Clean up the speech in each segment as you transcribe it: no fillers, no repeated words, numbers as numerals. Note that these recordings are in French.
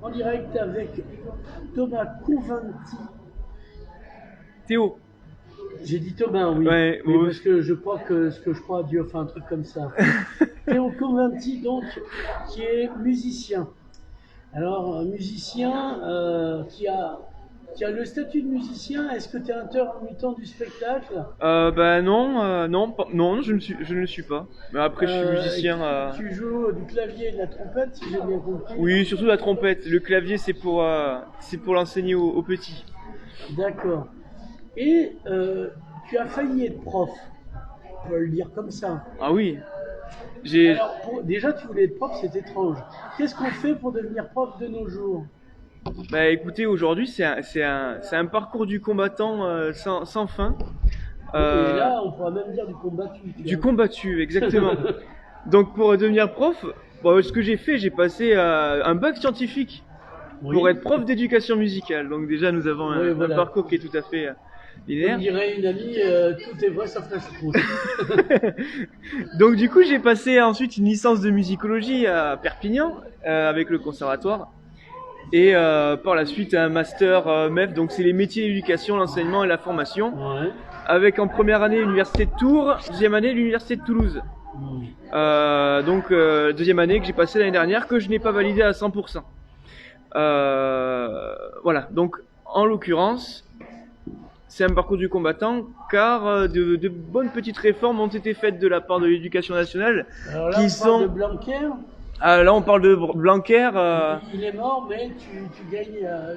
en direct avec Thomas Convanti. Théo. J'ai dit Thomas, oui. Ouais, Oui, parce que je crois que ce que je crois a dû faire un truc comme ça. Théo Convanti, donc, qui est musicien. Alors, musicien qui a le statut de musicien, est-ce que tu es intermittent du spectacle? Bah non, non, je ne le suis pas. Mais après, je suis musicien. Tu joues du clavier et de la trompette, si j'ai bien compris. Oui, surtout la trompette. Le clavier, c'est pour l'enseigner aux petits. D'accord. Et tu as failli être prof, on peut le dire comme ça. Ah oui. Alors, déjà, tu voulais être prof, c'est étrange. Qu'est-ce qu'on fait pour devenir prof de nos jours? Bah écoutez, aujourd'hui, c'est un parcours du combattant sans fin. Et là, on pourra même dire du combattu. Du combattu, exactement. Donc pour devenir prof, bon, ce que j'ai fait, j'ai passé un bac scientifique pour être prof d'éducation musicale. Donc déjà, nous avons un parcours qui est tout à fait linéaire. Comme dirait une amie, tout est vrai sauf la choucroute. Donc du coup, j'ai passé ensuite une licence de musicologie à Perpignan avec le conservatoire. Et par la suite un master MEF, donc c'est les métiers de l'éducation, l'enseignement et la formation. Ouais. Avec en première année l'université de Tours, deuxième année l'université de Toulouse. Donc deuxième année que j'ai passée l'année dernière, que je n'ai pas validé à 100%. Voilà, donc en l'occurrence, c'est un parcours du combattant, car de bonnes petites réformes ont été faites de la part de l'éducation nationale. Alors là, on parle de Blanquer. Là, on parle de Blanquer. Il est mort, mais tu gagnes à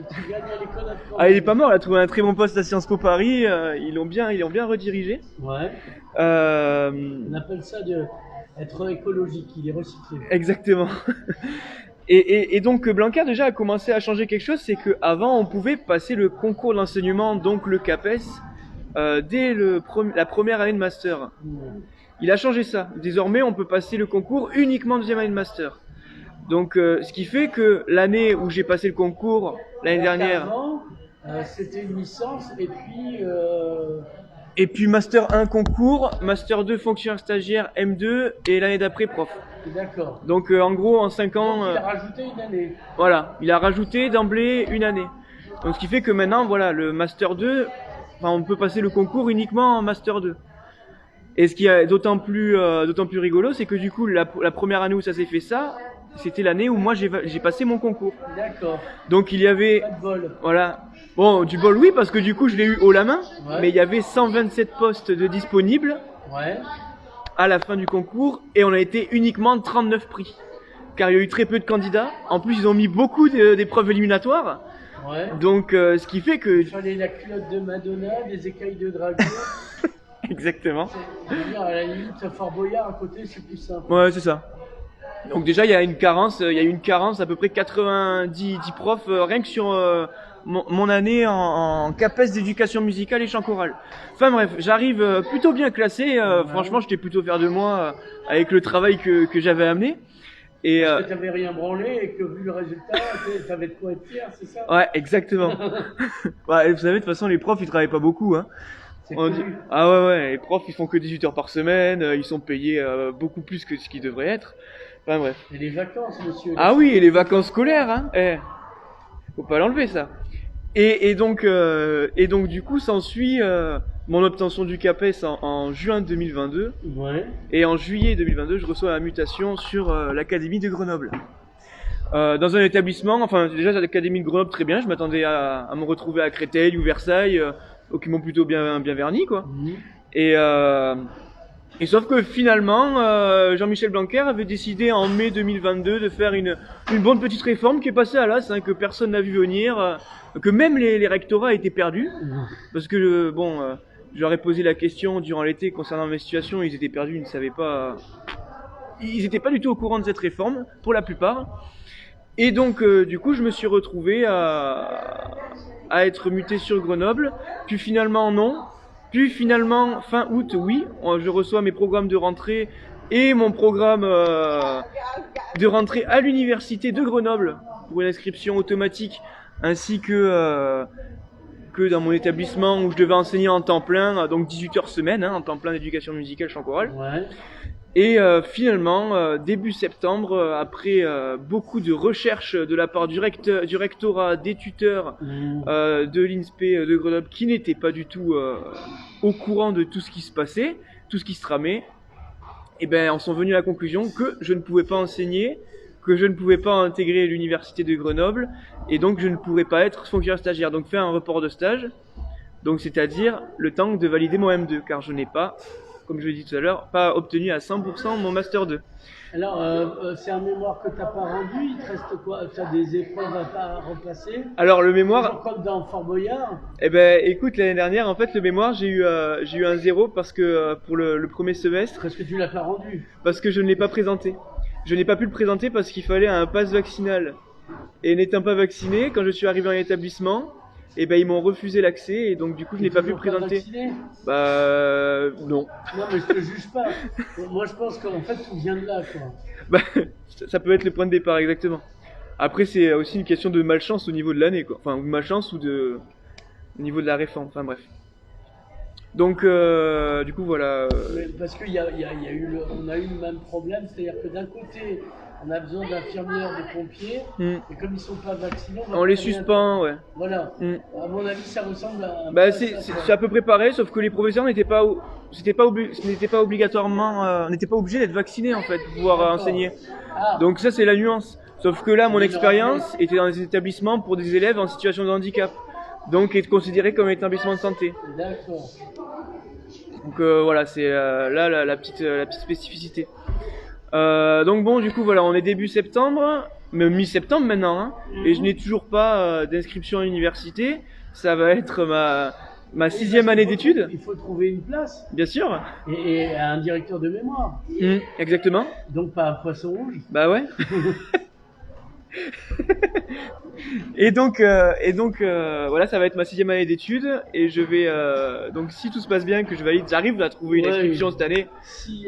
l'école. Ah, il est pas mort, il a trouvé un très bon poste à Sciences Po Paris. Ils l'ont bien redirigé. Ouais. On appelle ça être écologique, il est recyclé. Exactement. Et donc Blanquer déjà a commencé à changer quelque chose, c'est qu'avant on pouvait passer le concours d'enseignement, donc le CAPES, dès la première année de master. Il a changé ça. Désormais, on peut passer le concours uniquement deuxième année de master. Donc, ce qui fait que l'année où j'ai passé le concours, l'année dernière... Avant, c'était une licence et puis Master 1 concours, Master 2 fonctionnaire stagiaire M2 et l'année d'après prof. D'accord. Donc, en gros, en 5 ans... Donc, il a rajouté une année. Voilà, il a rajouté d'emblée une année. Donc, ce qui fait que maintenant, voilà, le Master 2, on peut passer le concours uniquement en Master 2. Et ce qui est d'autant plus rigolo, c'est que du coup, la première année où ça s'est fait ça, c'était l'année où moi j'ai passé mon concours. D'accord. Donc il y avait... Pas de bol. Voilà. Bon, du bol oui, parce que du coup je l'ai eu haut la main, mais il y avait 127 postes de disponibles à la fin du concours, et on a été uniquement 39 pris. Car il y a eu très peu de candidats. En plus, ils ont mis beaucoup d'épreuves éliminatoires. Donc ce qui fait que... Il fallait la culotte de Madonna, des écailles de dragon... Exactement. Je veux dire, à la limite, Fort Boyard à côté, c'est plus simple. Ouais, c'est ça. Donc déjà, il y a une carence à peu près 90 profs, rien que sur mon année en CAPES d'éducation musicale et chant choral. Enfin bref, j'arrive plutôt bien classé. Franchement, j'étais plutôt fier de moi avec le travail que j'avais amené. Et parce que t'avais rien branlé et que vu le résultat, t'avais de quoi être fier, c'est ça? Ouais, exactement. Ouais, vous savez, de toute façon, les profs, ils travaillent pas beaucoup, hein. Ah ouais, les profs ils font que 18 heures par semaine, ils sont payés beaucoup plus que ce qu'ils devraient être. Enfin bref. Et les vacances, monsieur. Ah oui, et les vacances scolaires, hein. Faut pas l'enlever ça. Et donc du coup s'ensuit mon obtention du CAPES en juin 2022. Ouais. Et en juillet 2022, je reçois la mutation sur l'académie de Grenoble. Dans un établissement, enfin déjà l'académie de Grenoble très bien, je m'attendais à me retrouver à Créteil ou Versailles. Donc ils m'ont plutôt bien verni quoi. Et sauf que finalement Jean-Michel Blanquer avait décidé en mai 2022 de faire une bonne petite réforme qui est passée à l'as, que personne n'a vu venir, que même les rectorats étaient perdus, parce que je leur ai posé la question durant l'été concernant ma situation, ils étaient perdus, ils ne savaient pas, ils n'étaient pas du tout au courant de cette réforme pour la plupart. Et donc du coup je me suis retrouvé à être muté sur Grenoble, puis finalement non, puis finalement fin août oui, je reçois mes programmes de rentrée et mon programme de rentrée à l'université de Grenoble pour une inscription automatique, ainsi que dans mon établissement où je devais enseigner en temps plein, donc 18 heures semaine, en temps plein d'éducation musicale chant choral. Et finalement, début septembre, après beaucoup de recherches de la part du rectorat, des tuteurs, de l'INSPE de Grenoble, qui n'étaient pas du tout au courant de tout ce qui se passait, tout ce qui se tramait, et ben, on sont venus à la conclusion que je ne pouvais pas enseigner, que je ne pouvais pas intégrer l'université de Grenoble, et donc je ne pourrais pas être fonctionnaire stagiaire. Donc faire un report de stage, donc c'est-à-dire le temps de valider mon M2, car je n'ai pas, comme je l'ai dit tout à l'heure, pas obtenu à 100% mon Master 2. Alors, c'est un mémoire que tu n'as pas rendu, il te reste quoi? Tu as des épreuves à pas repasser? Alors le mémoire... Toujours comme dans Fort Boyard? Eh ben écoute, l'année dernière, en fait, le mémoire, j'ai eu un 0 parce que pour le premier semestre... Parce que tu l'as pas rendu? Parce que je ne l'ai pas présenté. Je n'ai pas pu le présenter parce qu'il fallait un pass vaccinal. Et n'étant pas vacciné, quand je suis arrivé en établissement, et ben ils m'ont refusé l'accès et donc du coup je n'ai pas pu le présenter. Bah non. Non mais je te juge pas. Moi je pense qu'en fait tout vient de là quoi. Bah ça peut être le point de départ exactement. Après c'est aussi une question de malchance au niveau de l'année quoi. Enfin ou de malchance ou de au niveau de la réforme. Enfin bref. Donc du coup voilà. Mais parce qu'il y a eu on a eu le même problème, c'est-à-dire que d'un côté on a besoin d'infirmières, de pompiers, et comme ils sont pas vaccinés, on les suspend, ouais. Voilà. À mon avis, ça ressemble à. Bah c'est à peu près pareil, sauf que les professeurs n'étaient pas obligatoirement, n'étaient pas obligés d'être vaccinés en fait pour pouvoir enseigner. Ah. Donc ça c'est la nuance. Sauf que là, mon expérience était dans des établissements pour des élèves en situation de handicap, donc est considéré comme établissement de santé. D'accord. Donc voilà, c'est là la petite spécificité. Donc bon, du coup voilà, on est début septembre, mais mi-septembre maintenant, hein, et je n'ai toujours pas d'inscription à l'université. Ça va être ma 6e année d'études. Il faut trouver une place. Bien sûr. Et un directeur de mémoire. Exactement. Donc pas un poisson rouge. Bah ouais. Et donc voilà, ça va être ma 6e année d'études et je vais donc si tout se passe bien, que je valide, j'arrive à trouver une inscription cette année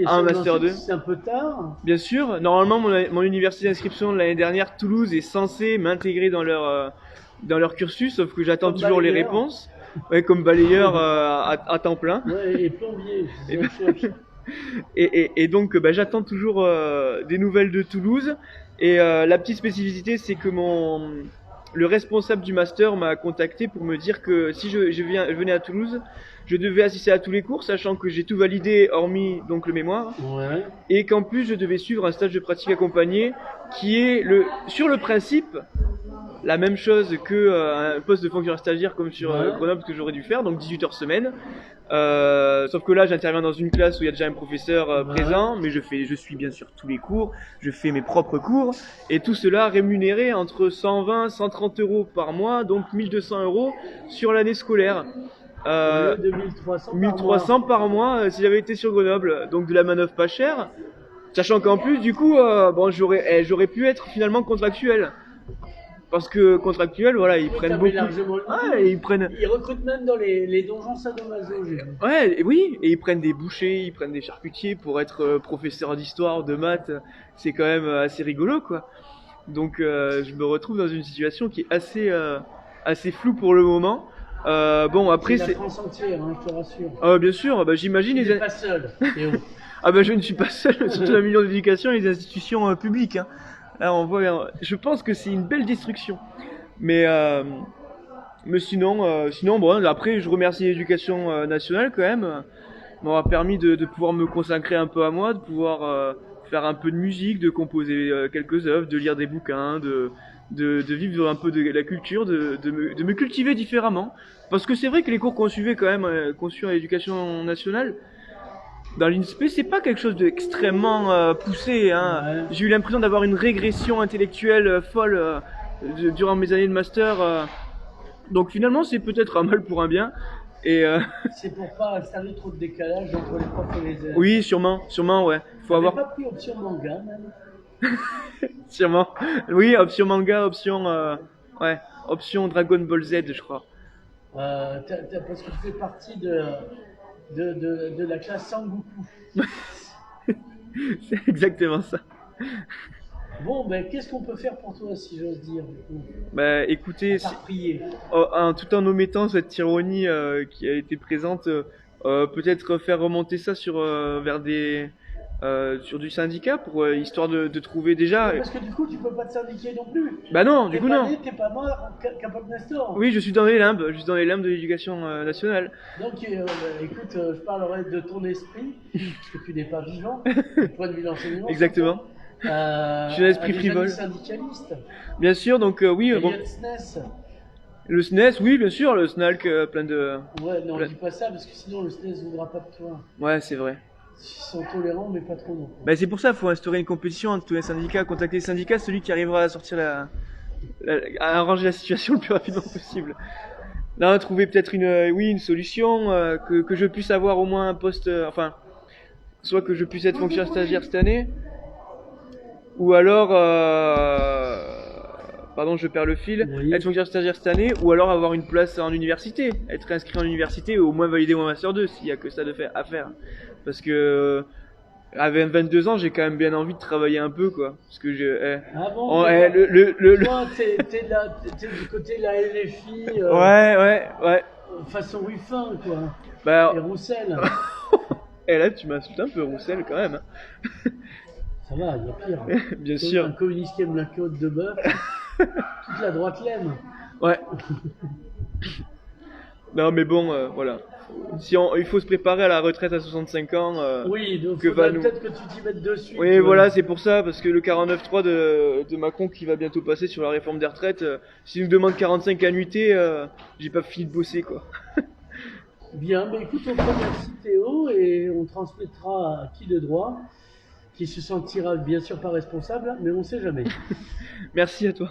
à un master 2. C'est un peu tard. Bien sûr, normalement mon université d'inscription de l'année dernière, Toulouse, est censée m'intégrer dans leur cursus, sauf que j'attends toujours balayeur. Les réponses. Ouais, comme balayeur à temps plein. Ouais, et plombier. Et donc bah, j'attends toujours des nouvelles de Toulouse. Et la petite spécificité, c'est que le responsable du master m'a contacté pour me dire que si je venais à Toulouse, je devais assister à tous les cours, sachant que j'ai tout validé hormis donc le mémoire, et qu'en plus je devais suivre un stage de pratique accompagné qui est sur le principe la même chose que un poste de fonctionnaire stagiaire comme sur Grenoble que j'aurais dû faire, donc 18 heures semaine. Sauf que là j'interviens dans une classe où il y a déjà un professeur présent, mais je suis bien sûr tous les cours, je fais mes propres cours, et tout cela rémunéré entre 120 130 euros par mois, donc 1200 euros sur l'année scolaire. De 1300 par mois si j'avais été sur Grenoble, donc de la manœuvre pas chère, sachant qu'en plus du coup bon j'aurais pu être finalement contractuel. Parce que contractuel, voilà, ils prennent beaucoup. Ils recrutent même dans les donjons sadomaso. Ouais, oui, et ils prennent des bouchers, ils prennent des charcutiers pour être professeur d'histoire, de maths. C'est quand même assez rigolo, quoi. Donc, je me retrouve dans une situation qui est assez floue pour le moment. Bon, après c'est la France entière, hein, je te rassure. Bien sûr, bah j'imagine. Tu n'es pas seul. Ah bah je ne suis pas seul, surtout la million d'éducation et les institutions publiques. Hein. Là, on voit, je pense que c'est une belle destruction. Mais sinon, bon, après, je remercie l'éducation nationale quand même. M'aura permis de pouvoir me consacrer un peu à moi, de pouvoir faire un peu de musique, de composer quelques œuvres, de lire des bouquins, de vivre un peu de la culture, de me cultiver différemment. Parce que c'est vrai que les cours qu'on suivait quand même, qu'on suit à l'éducation nationale, dans l'INSPE, c'est pas quelque chose d'extrêmement poussé. Hein. Ouais. J'ai eu l'impression d'avoir une régression intellectuelle folle durant mes années de master. Donc finalement, c'est peut-être un mal pour un bien. Et c'est pour pas installer trop de décalage entre les profs et les élèves. Oui, sûrement, ouais. Faut avoir. Pas pris option manga même. Sûrement. Oui, option manga, option Dragon Ball Z, je crois. Parce que tu fais partie de la classe Sangoku. C'est exactement ça. Bon, ben qu'est-ce qu'on peut faire pour toi, si j'ose dire? Bah écoutez, tout en omettant cette ironie qui a été présente, peut-être faire remonter ça vers des sur du syndicat pour histoire de trouver déjà. Parce que du coup, tu peux pas te syndiquer non plus. Bah non, du T'es coup pas non. né, t'es pas mort, capote Nestor. Oui, je suis dans les limbes, je suis dans les limbes de l'éducation nationale. Donc, écoute, je parlerai de ton esprit, parce que tu n'es pas vivant, du point de vue d'enseignement. Exactement. Je suis un esprit frivole. Syndicaliste. Bien sûr, donc oui, bon, Elliot Sness. le SNES, oui, bien sûr, le SNALC, plein de. Ouais, non, plein- dis pas ça, parce que sinon le SNES ne voudra pas de toi. Ouais, c'est vrai. Ils sont tolérants, mais pas trop non. Bah, c'est pour ça qu'il faut instaurer une compétition entre tous les syndicats, contacter les syndicats, celui qui arrivera à sortir à arranger la situation le plus rapidement possible. Là, trouver peut-être oui, une solution, que je puisse avoir au moins un poste, enfin, soit que je puisse être fonctionnaire stagiaire cette année, ou alors, pardon, je perds le fil, Oui. être fonctionnaire stagiaire cette année, ou alors avoir une place en université, être inscrit en université, ou au moins valider mon master 2, s'il y a que ça à faire. Parce que, à 22 ans, j'ai quand même bien envie de travailler un peu, quoi. Parce que Ah bon, toi, t'es du côté de la LFI, ouais. façon Ruffin, quoi. Bah, Et Roussel. et là, tu m'insultes un peu, Roussel, quand même. Hein. Ça va, il y a pire. Bien sûr. Un communiste qui aime la côte de bœuf, toute la droite l'aime. Ouais. Non, mais bon, voilà. Il faut se préparer à la retraite à 65 ans. Oui, donc que va faudrait nous- peut-être que tu t'y mettes dessus. Oui, tu vois. voilà, c'est pour ça, parce que le 49.3 de Macron qui va bientôt passer sur la réforme des retraites, s'il nous demande 45 annuités, j'ai pas fini de bosser, quoi. Bien, mais écoute, on te remercie Théo et on transmettra à qui de droit, qui se sentira bien sûr pas responsable, mais on sait jamais. Merci à toi.